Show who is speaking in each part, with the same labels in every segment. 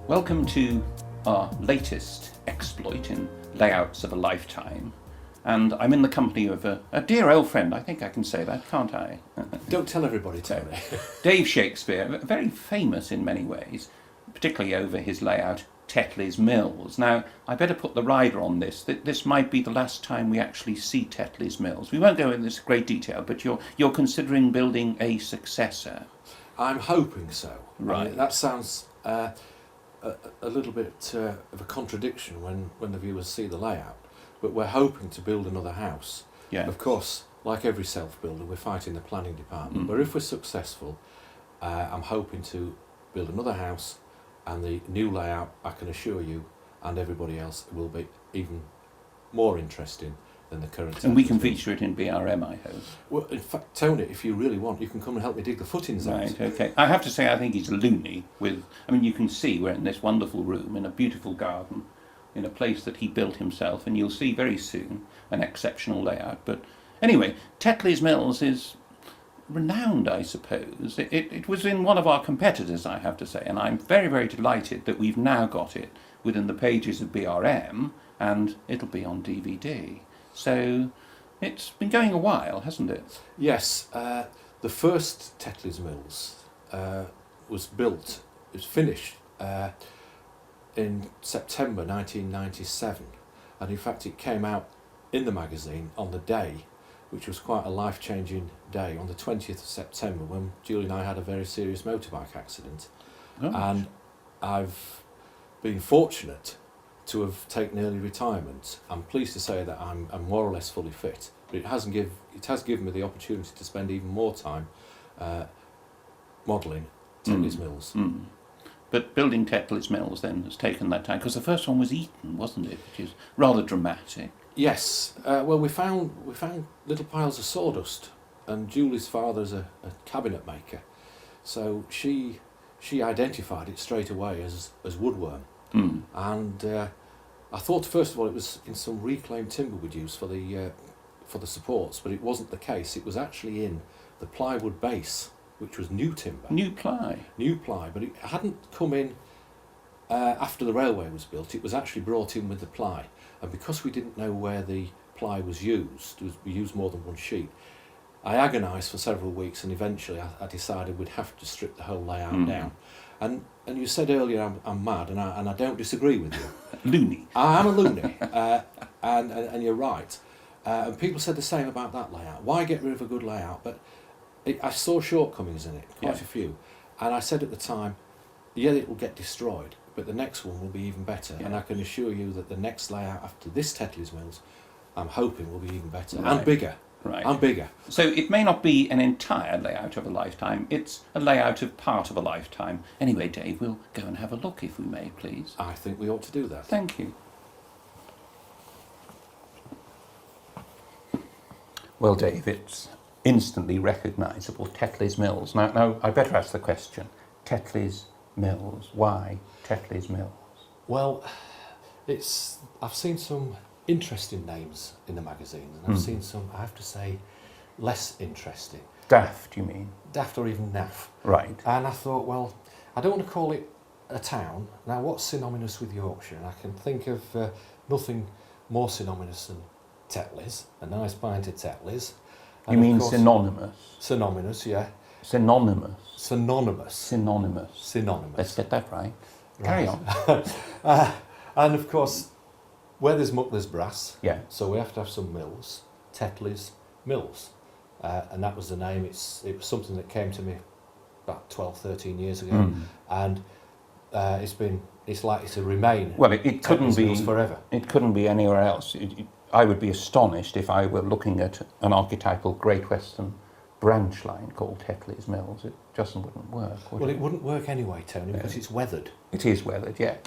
Speaker 1: Welcome to our latest exploit in Layouts of a Lifetime. And I'm in the company of a dear old friend. I think I can say that, can't I?
Speaker 2: Don't tell everybody, Tony.
Speaker 1: Dave Shakespeare, very famous in many ways, particularly over his layout, Tetley Mills. Now, I better put the rider on this. This might be the last time we actually see Tetley Mills. We won't go into this great detail, but you're considering building a successor.
Speaker 2: I'm hoping so.
Speaker 1: Right.
Speaker 2: I mean, that sounds a little bit of a contradiction when the viewers see the layout. But we're hoping to build another house.
Speaker 1: Yeah.
Speaker 2: Of course, like every self-builder, we're fighting the planning department. But if we're successful, I'm hoping to build another house, and the new layout, I can assure you, and everybody else, will be even more interesting than the current.
Speaker 1: And we can feature it in BRM, I hope.
Speaker 2: Well, in fact, Tony, if you really want, you can come and help me dig the footings out.
Speaker 1: Right, okay. I have to say, I think he's loony you can see we're in this wonderful room in a beautiful garden, in a place that he built himself, and you'll see very soon an exceptional layout. But anyway, Tetley Mills is renowned, I suppose. It was in one of our competitors, I have to say, and I'm very, very delighted that we've now got it within the pages of BRM, and it'll be on DVD. So it's been going a while, hasn't it?
Speaker 2: Yes, the first Tetley Mills was finished in September 1997, and in fact it came out in the magazine on the day, which was quite a life-changing day, on the 20th of September, when Julie and I had a very serious motorbike accident.
Speaker 1: Gosh.
Speaker 2: And I've been fortunate to have taken early retirement. I'm pleased to say that I'm more or less fully fit, but it has given me the opportunity to spend even more time modelling Tetley Mills.
Speaker 1: Mm. But building Tetley Mills then has taken that time, because the first one was Eton, wasn't it? Which is rather dramatic.
Speaker 2: Yes. Well, we found little piles of sawdust, and Julie's father's a cabinet maker, so she identified it straight away as woodworm.
Speaker 1: Mm.
Speaker 2: And I thought first of all it was in some reclaimed timber we'd use for the supports, but it wasn't the case. It was actually in the plywood base, which was new timber.
Speaker 1: New ply,
Speaker 2: but it hadn't come in after the railway was built. It was actually brought in with the ply, and because we didn't know where the ply was used, we used more than one sheet. I agonised for several weeks, and eventually I decided we'd have to strip the whole layout down. And you said earlier I'm mad, and I don't disagree with you.
Speaker 1: loony.
Speaker 2: I am a loony, and you're right. And people said the same about that layout. Why get rid of a good layout? But I saw shortcomings in it, quite a few. And I said at the time, yeah, it will get destroyed, but the next one will be even better. Yeah. And I can assure you that the next layout after this Tetley Mills, I'm hoping will be even better and bigger.
Speaker 1: Right.
Speaker 2: And bigger.
Speaker 1: So it may not be an entire layout of a lifetime, it's a layout of part of a lifetime. Anyway, Dave, we'll go and have a look if we may, please.
Speaker 2: I think we ought to do that.
Speaker 1: Thank you. Well, Dave, it's instantly recognisable, Tetley Mills. Now, I better ask the question, Tetley Mills, why Tetley Mills?
Speaker 2: Well, I've seen some interesting names in the magazines, and I've seen some, I have to say, less interesting.
Speaker 1: Daft, you mean?
Speaker 2: Daft or even naff.
Speaker 1: Right.
Speaker 2: And I thought, well, I don't want to call it a town. Now, what's synonymous with Yorkshire? And I can think of nothing more synonymous than Tetley's, a nice pint of Tetley's.
Speaker 1: You mean synonymous?
Speaker 2: Synonymous, yeah.
Speaker 1: Synonymous.
Speaker 2: Synonymous.
Speaker 1: Synonymous.
Speaker 2: Synonymous.
Speaker 1: Let's get that right. Carry on.
Speaker 2: And of course, where there's muck, there's brass.
Speaker 1: Yeah.
Speaker 2: So we have to have some mills. Tetley Mills. And that was the name. It was something that came to me about 12, 13 years ago. And it's likely to remain.
Speaker 1: Well, it couldn't be
Speaker 2: forever.
Speaker 1: It couldn't be anywhere else. I would be astonished if I were looking at an archetypal Great Western branch line called Tetley Mills. It just wouldn't work, would it?
Speaker 2: Well, it wouldn't work anyway, Tony, because it's weathered.
Speaker 1: It is weathered, yes.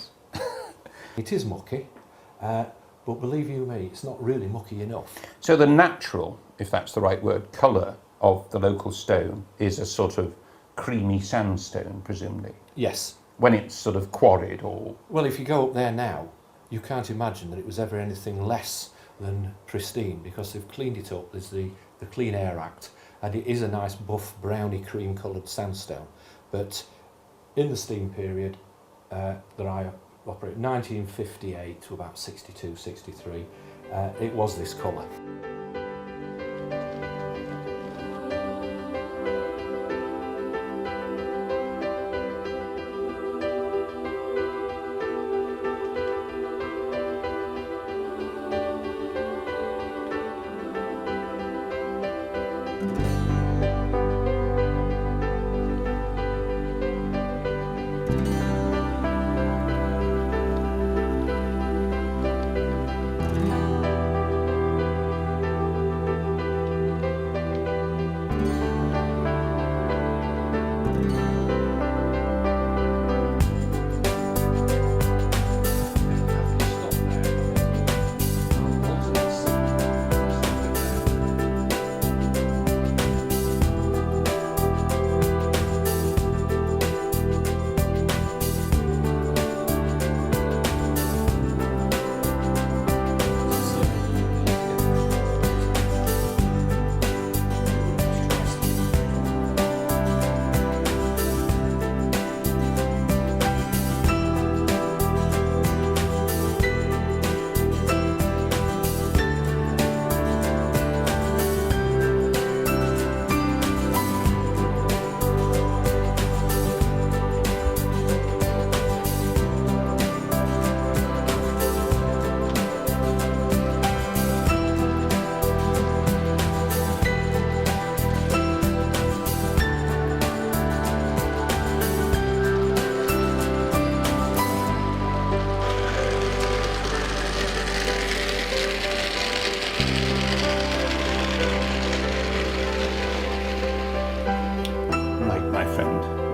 Speaker 2: It is mucky, but believe you me, it's not really mucky enough.
Speaker 1: So the natural, if that's the right word, colour of the local stone is a sort of creamy sandstone, presumably.
Speaker 2: Yes.
Speaker 1: When it's sort of quarried or...
Speaker 2: Well, if you go up there now, you can't imagine that it was ever anything less than pristine, because they've cleaned it up. There's the Clean Air Act, and it is a nice buff browny cream coloured sandstone. But in the steam period, that I operated, 1958 to about 62, 63, it was this colour.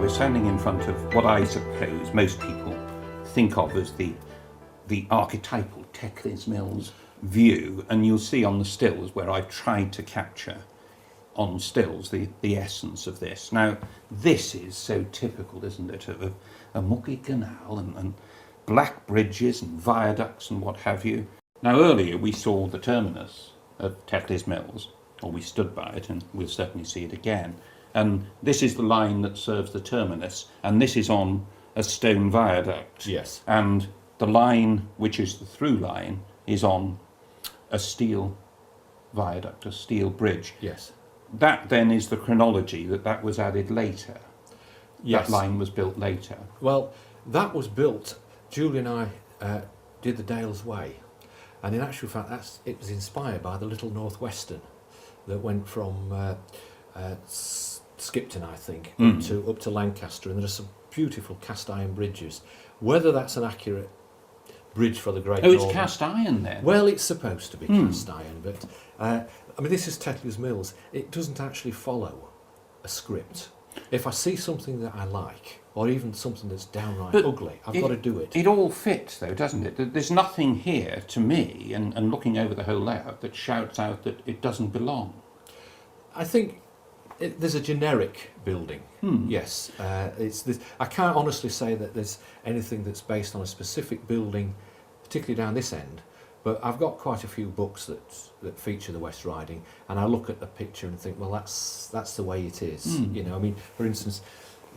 Speaker 1: Standing in front of what I suppose most people think of as the archetypal Tetley Mills view, and you'll see on the stills where I've tried to capture on stills the essence of this. Now, this is so typical, isn't it, of a mucky canal and black bridges and viaducts and what have you. Now, earlier we saw the terminus of Tetley Mills, or we stood by it, and we'll certainly see it again. And this is the line that serves the terminus, and this is on a stone viaduct.
Speaker 2: Yes.
Speaker 1: And the line, which is the through line, is on a steel viaduct, a steel bridge.
Speaker 2: Yes.
Speaker 1: That then is the chronology, that was added later.
Speaker 2: Yes.
Speaker 1: That line was built later.
Speaker 2: Well, that was built, Julie and I did the Dales Way, and in actual fact it was inspired by the Little Northwestern that went from Skipton, I think, up to Lancaster, and there are some beautiful cast iron bridges. Whether that's an accurate bridge for the Great Northern...
Speaker 1: Oh, it's cast iron then?
Speaker 2: Well, it's supposed to be cast iron, but I mean, this is Tetley Mills. It doesn't actually follow a script. If I see something that I like, or even something that's downright ugly, I've got to do it.
Speaker 1: It all fits, though, doesn't it? There's nothing here, to me, and looking over the whole layout, that shouts out that it doesn't belong.
Speaker 2: I think there's a generic building, yes. It's this, I can't honestly say that there's anything that's based on a specific building, particularly down this end, but I've got quite a few books that feature the West Riding, and I look at the picture and think, well, that's the way it is. You know, I mean, for instance,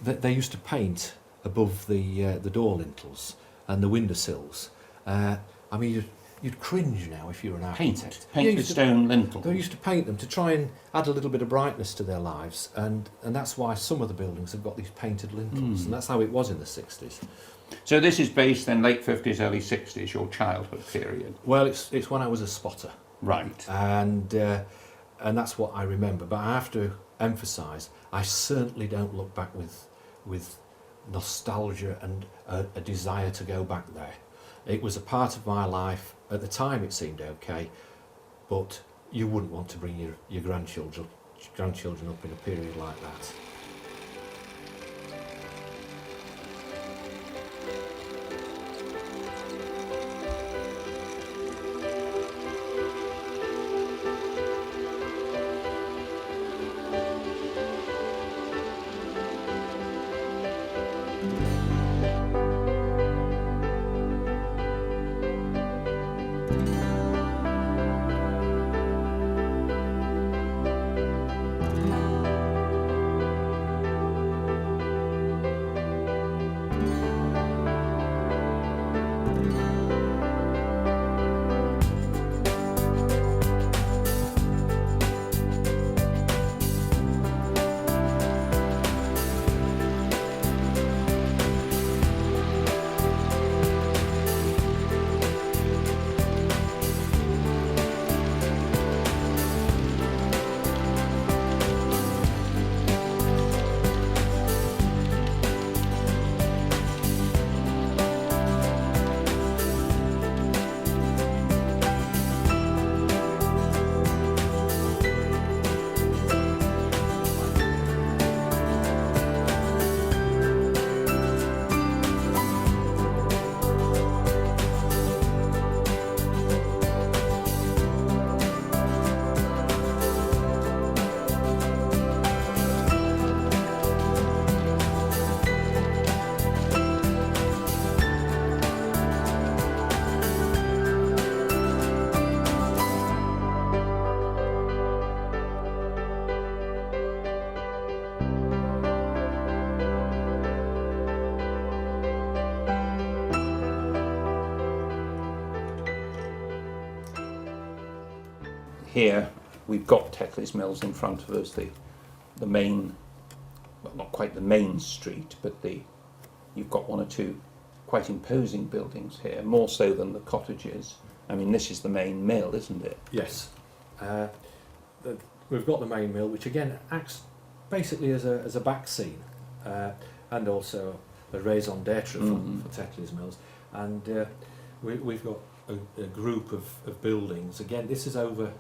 Speaker 2: they used to paint above the door lintels and the windowsills. I mean, you'd cringe now if you're an architect.
Speaker 1: Paint the stone lintel.
Speaker 2: They used to paint them to try and add a little bit of brightness to their lives, and that's why some of the buildings have got these painted lintels, and that's how it was in the 60s.
Speaker 1: So this is based in late 50s, early 60s, your childhood period?
Speaker 2: Well, it's when I was a spotter.
Speaker 1: Right.
Speaker 2: And that's what I remember. But I have to emphasise, I certainly don't look back with nostalgia and a desire to go back there. It was a part of my life. At the time it seemed okay, but you wouldn't want to bring your grandchildren up in a period like that.
Speaker 1: here we've got Tetley Mills in front of us, the main, well, not quite the main street, but you've got one or two quite imposing buildings here, more so than the cottages. I mean, this is the main mill, isn't it?
Speaker 2: Yes. We've got the main mill, which again acts basically as a back scene, and also a raison d'etre for Tetley Mills. And we've got a group of buildings. Again, this is over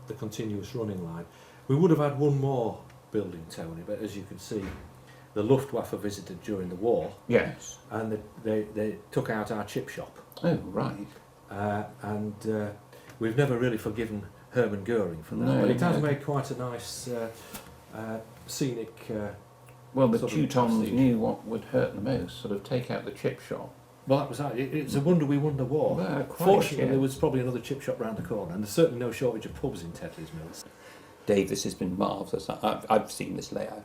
Speaker 2: the continuous running line. We would have had one more building, Tony, but as you can see, the Luftwaffe visited during the war.
Speaker 1: Yes.
Speaker 2: And they took out our chip shop.
Speaker 1: Oh, right.
Speaker 2: And we've never really forgiven Hermann Goering for that.
Speaker 1: No,
Speaker 2: but it has
Speaker 1: no.
Speaker 2: made quite a nice scenic...
Speaker 1: Well, the
Speaker 2: sort of
Speaker 1: Teutons
Speaker 2: prestige.
Speaker 1: knew what would hurt the most, sort of take out the chip shop.
Speaker 2: Well, that was that. It's a wonder we won the war.
Speaker 1: Well, quite,
Speaker 2: Fortunately,
Speaker 1: yeah.
Speaker 2: there was probably another chip shop round the corner, and there's certainly no shortage of pubs in Tetley Mills.
Speaker 1: Dave, this has been marvellous. I've seen this layout,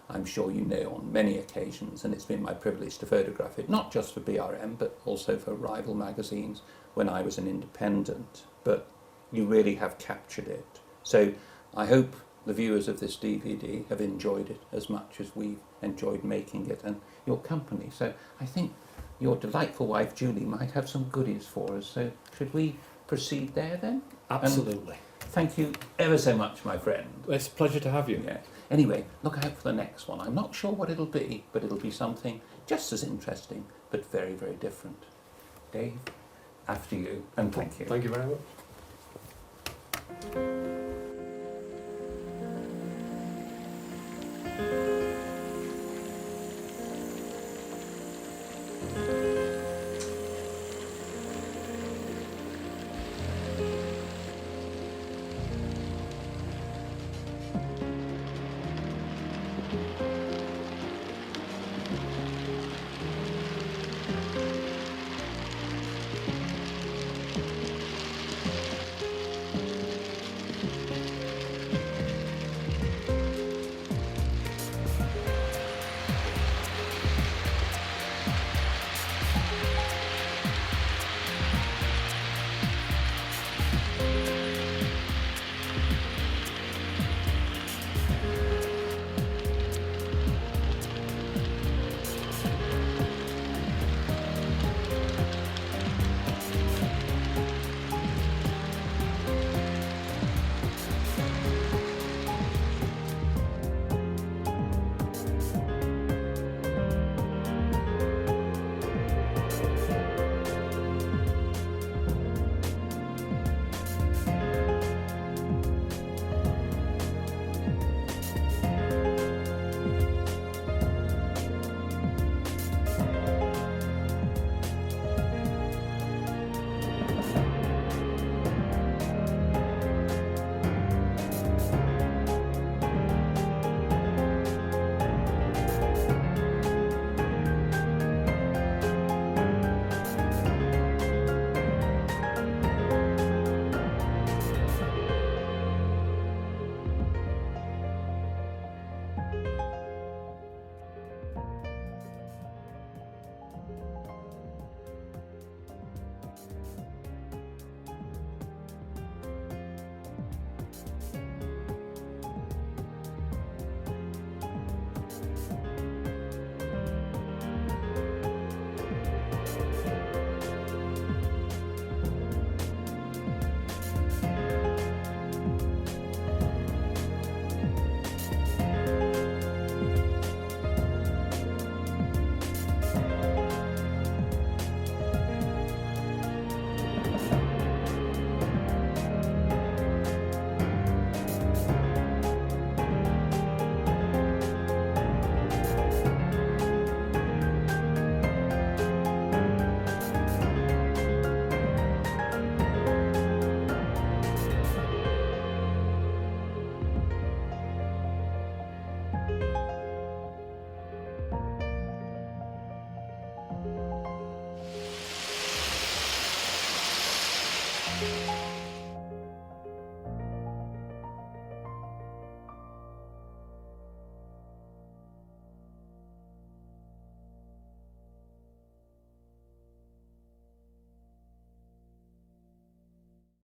Speaker 1: I'm sure you know, on many occasions, and it's been my privilege to photograph it, not just for BRM, but also for rival magazines when I was an independent. But you really have captured it. So I hope the viewers of this DVD have enjoyed it as much as we've enjoyed making it, and your company. So I think your delightful wife Julie might have some goodies for us. So should we proceed there then?
Speaker 2: Absolutely.
Speaker 1: Thank you ever so much, my friend.
Speaker 2: It's a pleasure to have you.
Speaker 1: Yeah. Anyway, look out for the next one. I'm not sure what it'll be, but it'll be something just as interesting, but very, very different. Dave, after you, and thank you.
Speaker 2: Thank you very much.